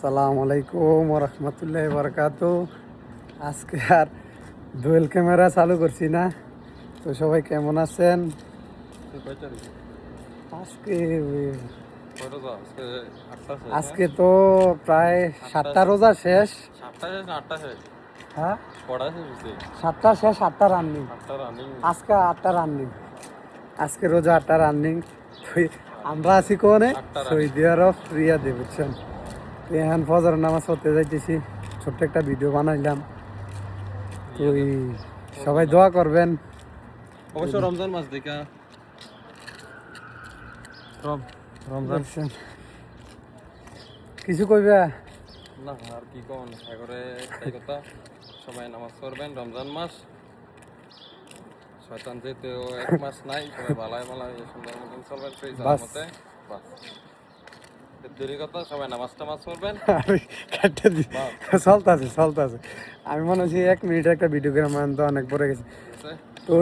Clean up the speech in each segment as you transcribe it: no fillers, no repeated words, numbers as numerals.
আসসালামু আলাইকুম রহমতুল্লাহ বরকাত। আজকে আর ডুয়েল ক্যামেরা চালু করছি না, তো সবাই কেমন আছেন? আজকে আজকে তো প্রায় 7টা রোজা শেষ। হ্যাঁ, 7টা শেষ, 8টা রানিং। আজকে 8টা রানিং, আজকে রোজা 8টা রানিং। আমরা আছি কোনে সৌদি আরব রিয়াদে, বুঝছেন? এখন ফজর নামাজ পড়তে যাইতেছি, ছোট্ট একটা ভিডিও বানাইলাম। তো সবাই দোয়া করবেন। অবশ্য রমজান মাস দেখা রমজান কিছু কইবা না আর কি কোন সাগরে একটাই কথা, সবাই নামাজ পড়বেন। রমজান মাস শয়তান যেতে এক মাস নাই, সবাই ভালাই ভালাই সুন্দর মতন চলবেন সেই সালামতে। বাস দেরি কথা, সবাই নামাজ টামাজ পড়বেন। চলতেছে। আমি মনে হচ্ছে 1 মিনিট একটা ভিডিও করে মান তো অনেক পরে গেছে। তো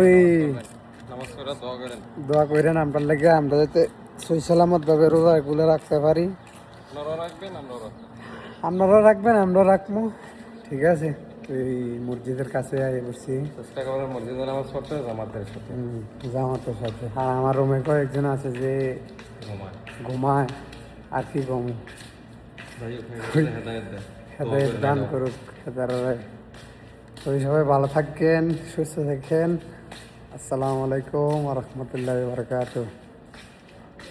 নামাজ পড়ে দোয়া করেন, দোয়া করেন আমরা লাগে, আমরা যাতে সই সালামত ভাবে রোজা এগুলো রাখতে পারি। আপনারাও রাখবেন, আপনারাও রাখবেন, আমরা রাখবো। ঠিক আছে, এই মসজিদের কাছে আই বসছি, চেষ্টা করবেন মসজিদে নামাজ পড়তে জামাতের সাথে। জামাতের সাথে। আর আমার রুমে কয়েকজন আছে যে ঘুমায়, আর কি কম। হেদায়েত দান করুক হেদারে। তো সবাই ভালো থাকেন, সুস্থ থাকেন। আসসালামু আলাইকুম রহমতুল্লাহ বরকাত।